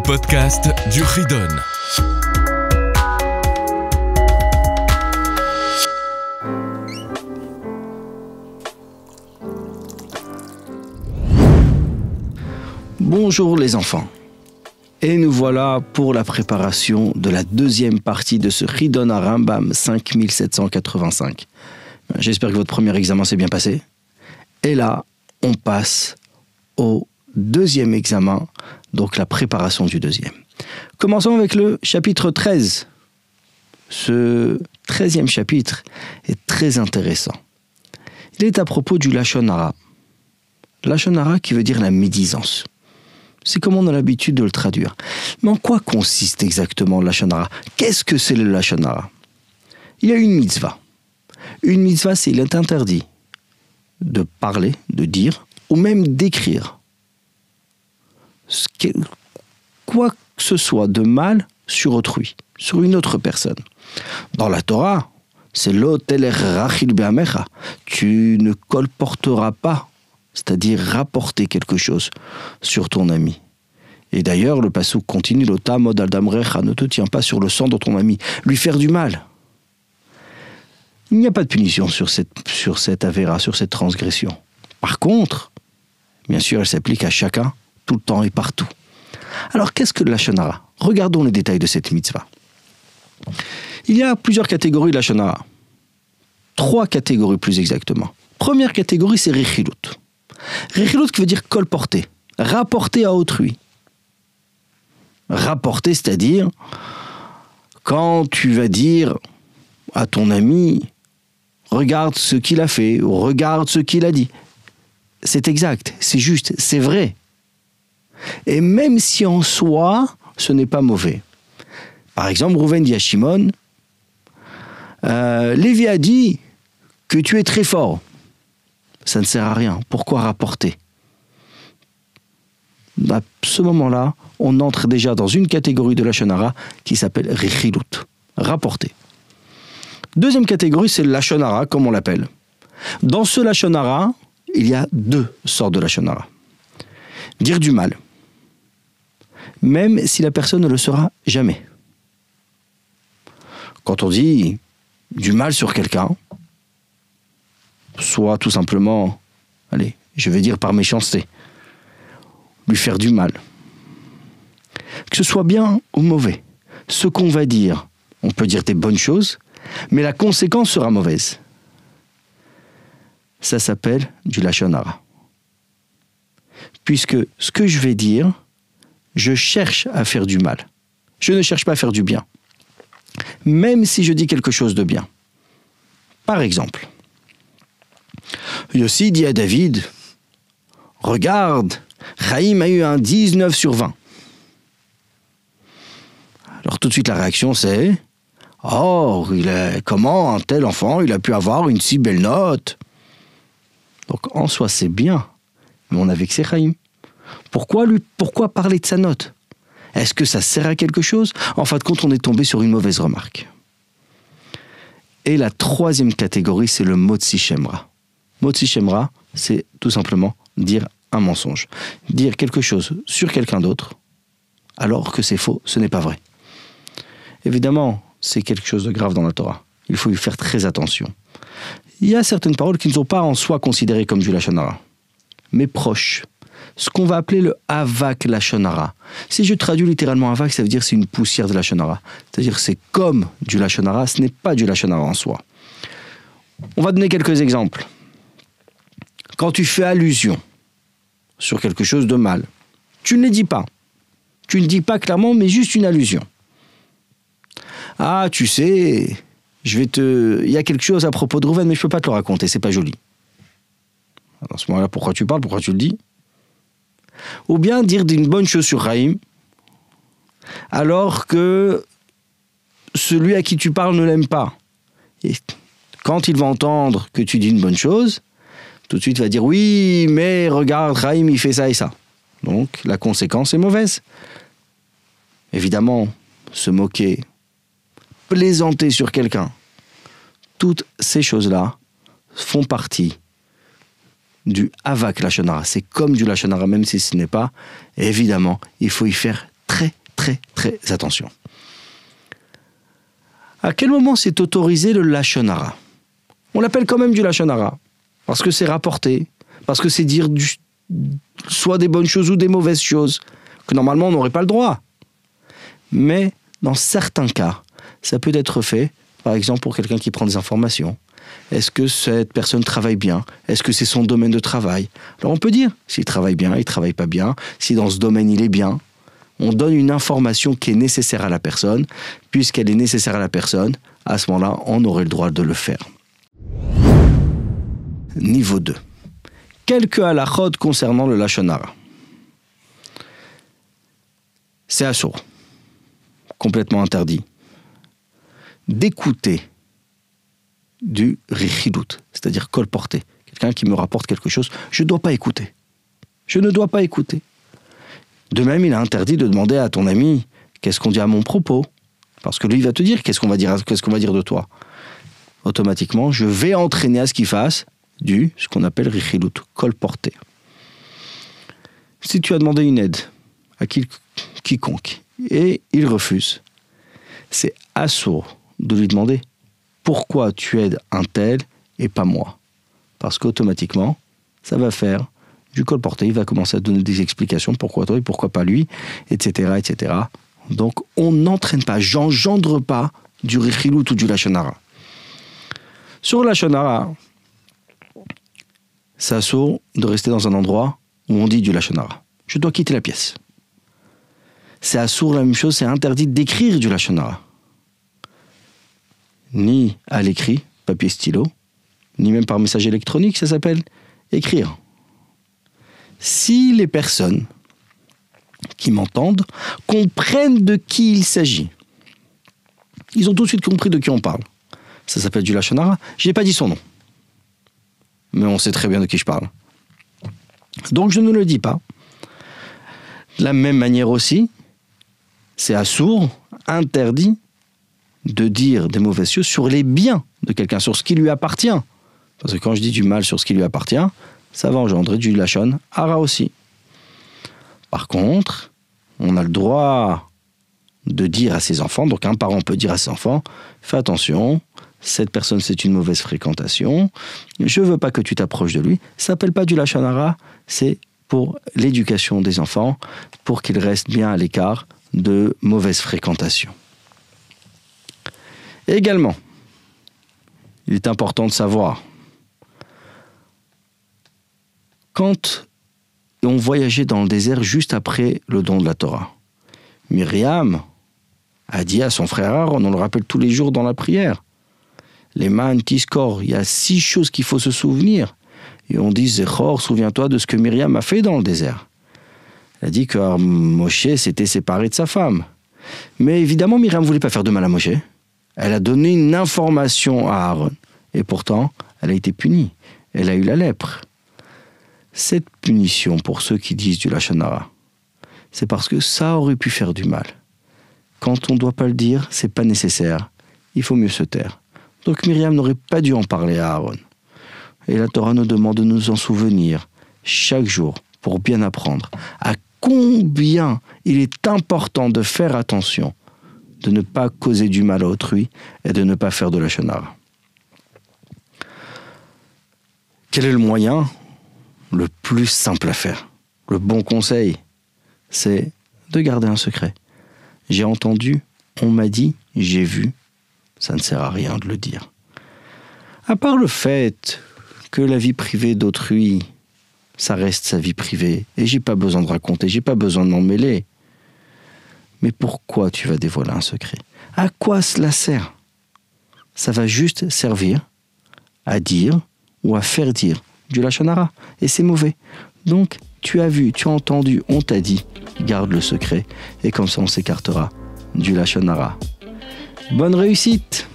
podcast du Ridon. Bonjour les enfants, et nous voilà pour la préparation de la deuxième partie de ce Ridon à Rambam 5785. J'espère que votre premier examen s'est bien passé. Et là, on passe au deuxième examen, donc la préparation du deuxième. Commençons avec le chapitre 13. Ce 13e chapitre est très intéressant. Il est à propos du Lashon Hara. Lashon Hara qui veut dire la médisance. C'est comme on a l'habitude de le traduire. Mais en quoi consiste exactement le Lashon Hara ? Qu'est-ce que c'est le Lashon Hara ? Il y a une mitzvah. Une mitzvah, c'est il est interdit de parler, de dire, ou même d'écrire quoi que ce soit de mal sur autrui, sur une autre personne. Dans la Torah, c'est l'otel rachil be'amecha. Tu ne colporteras pas, c'est-à-dire rapporter quelque chose sur ton ami. Et d'ailleurs, le passouk continue, l'ota mod aldamrecha, ne te tiens pas sur le sang de ton ami, lui faire du mal. Il n'y a pas de punition sur cette avéra, sur cette transgression. Par contre, bien sûr, elle s'applique à chacun, tout le temps et partout. Alors, qu'est-ce que le Lashon Hara ? Regardons les détails de cette mitzvah. Il y a plusieurs catégories de Lashon Hara. 3 catégories plus exactement. Première catégorie, c'est rechilut. Rechilut qui veut dire colporter, rapporter à autrui. Rapporter, c'est-à-dire, quand tu vas dire à ton ami, regarde ce qu'il a fait, ou regarde ce qu'il a dit. C'est exact, c'est juste, c'est vrai. Et même si en soi, ce n'est pas mauvais. Par exemple, Rouven dit à Shimon, Lévi a dit que tu es très fort. Ça ne sert à rien. Pourquoi rapporter ? À ce moment-là, on entre déjà dans une catégorie de Lashon Hara qui s'appelle rechilut, rapporter. Deuxième catégorie, c'est le Lashon Hara, comme on l'appelle. Dans ce Lashon Hara, il y a 2 sortes de Lashon Hara. Dire du mal, même si la personne ne le saura jamais. Quand on dit du mal sur quelqu'un, soit tout simplement, allez, je vais dire par méchanceté, lui faire du mal. Que ce soit bien ou mauvais, ce qu'on va dire, on peut dire des bonnes choses, mais la conséquence sera mauvaise. Ça s'appelle du Lashon Hara. Puisque ce que je vais dire, je cherche à faire du mal. Je ne cherche pas à faire du bien. Même si je dis quelque chose de bien. Par exemple, Yossi dit à David, regarde, Chaim a eu un 19 sur 20. Alors tout de suite la réaction c'est, oh, comment un tel enfant il a pu avoir une si belle note ? Donc en soi c'est bien, mais on a vexé Chaim. Pourquoi parler de sa note ? Est-ce que ça sert à quelque chose ? En fin de compte, on est tombé sur une mauvaise remarque. Et la 3e catégorie, c'est le motzi shemra. Motzi shemra, c'est tout simplement dire un mensonge. Dire quelque chose sur quelqu'un d'autre, alors que c'est faux, ce n'est pas vrai. Évidemment, c'est quelque chose de grave dans la Torah. Il faut y faire très attention. Il y a certaines paroles qui ne sont pas en soi considérées comme du Lashon Hara, mais proches. Ce qu'on va appeler le Havak Lashon Hara. Si je traduis littéralement Havak, ça veut dire c'est une poussière de Lashon Hara. C'est-à-dire c'est comme du Lashon Hara, ce n'est pas du Lashon Hara en soi. On va donner quelques exemples. Quand tu fais allusion sur quelque chose de mal, tu ne le dis pas. Tu ne le dis pas clairement, mais juste une allusion. Ah, tu sais, il y a quelque chose à propos de Rouven, mais je ne peux pas te le raconter, c'est pas joli. Dans ce moment-là, pourquoi tu parles, pourquoi tu le dis ? Ou bien dire d'une bonne chose sur Chaim, alors que celui à qui tu parles ne l'aime pas. Et quand il va entendre que tu dis une bonne chose, tout de suite il va dire oui, mais regarde, Chaim il fait ça et ça. Donc la conséquence est mauvaise. Évidemment, se moquer, plaisanter sur quelqu'un, toutes ces choses-là font partie du Havak Lashon Hara. C'est comme du Lashon Hara, même si ce n'est pas. Et évidemment, il faut y faire très très, très attention. À quel moment c'est autorisé le lashon hara? On l'appelle quand même du lashon hara, parce que c'est rapporté, parce que c'est dire soit des bonnes choses ou des mauvaises choses, que normalement on n'aurait pas le droit. Mais dans certains cas, ça peut être fait, par exemple pour quelqu'un qui prend des informations. Est-ce que cette personne travaille bien? Est-ce que c'est son domaine de travail? Alors on peut dire s'il travaille bien, il ne travaille pas bien, si dans ce domaine il est bien. On donne une information qui est nécessaire à la personne. Puisqu'elle est nécessaire à la personne, à ce moment-là, on aurait le droit de le faire. Niveau 2. Quelques halachot concernant le lashon hara. C'est assour, complètement interdit, d'écouter du richilut, c'est-à-dire colporter. Quelqu'un qui me rapporte quelque chose, je ne dois pas écouter. Je ne dois pas écouter. De même, il est interdit de demander à ton ami qu'est-ce qu'on dit à mon propos, parce que lui il va te dire qu'est-ce qu'on va dire de toi. Automatiquement, je vais entraîner à ce qu'il fasse ce qu'on appelle richilut, colporter. Si tu as demandé une aide à quiconque et il refuse, c'est assour de lui demander pourquoi tu aides un tel et pas moi. Parce qu'automatiquement, ça va faire du colporter, il va commencer à donner des explications, pourquoi toi et pourquoi pas lui, etc., etc. Donc on n'entraîne pas, j'engendre pas du richilut ou du lashon hara. Sur le lashon hara, c'est assour de rester dans un endroit où on dit du lashon hara. Je dois quitter la pièce. C'est assour, la même chose, c'est interdit d'écrire du lashon hara. Ni à l'écrit, papier stylo, ni même par message électronique, ça s'appelle écrire. Si les personnes qui m'entendent comprennent de qui il s'agit, ils ont tout de suite compris de qui on parle. Ça s'appelle du lashon hara. Je n'ai pas dit son nom, mais on sait très bien de qui je parle. Donc je ne le dis pas. De la même manière aussi, c'est assour, interdit de dire des mauvaises choses sur les biens de quelqu'un, sur ce qui lui appartient. Parce que quand je dis du mal sur ce qui lui appartient, ça va engendrer du lashon hara aussi. Par contre, on a le droit de dire à ses enfants, donc un parent peut dire à ses enfants, fais attention, cette personne c'est une mauvaise fréquentation, je veux pas que tu t'approches de lui. Ça s'appelle pas du lashon hara, c'est pour l'éducation des enfants, pour qu'ils restent bien à l'écart de mauvaises fréquentations. Également, il est important de savoir, quand on voyageait dans le désert juste après le don de la Torah, Myriam a dit à son frère Aaron, on le rappelle tous les jours dans la prière, les man tiskor, il y a 6 choses qu'il faut se souvenir. Et on dit, Zechor, souviens-toi de ce que Myriam a fait dans le désert. Elle a dit que Moshe s'était séparé de sa femme. Mais évidemment, Myriam ne voulait pas faire de mal à Moshe. Elle a donné une information à Aaron. Et pourtant, elle a été punie. Elle a eu la lèpre. Cette punition, pour ceux qui disent du lashon hara, c'est parce que ça aurait pu faire du mal. Quand on ne doit pas le dire, c'est pas nécessaire. Il faut mieux se taire. Donc Myriam n'aurait pas dû en parler à Aaron. Et la Torah nous demande de nous en souvenir chaque jour pour bien apprendre à combien il est important de faire attention, de ne pas causer du mal à autrui et de ne pas faire de lashon hara. Quel est le moyen le plus simple à faire? Le bon conseil, c'est de garder un secret. J'ai entendu, on m'a dit, j'ai vu. Ça ne sert à rien de le dire. À part le fait que la vie privée d'autrui, ça reste sa vie privée, et j'ai pas besoin de raconter, j'ai pas besoin de m'en mêler. Mais pourquoi tu vas dévoiler un secret? À quoi cela sert? Ça va juste servir à dire ou à faire dire du lashon hara, et c'est mauvais. Donc, tu as vu, tu as entendu, on t'a dit, garde le secret, et comme ça on s'écartera du lashon hara. Bonne réussite!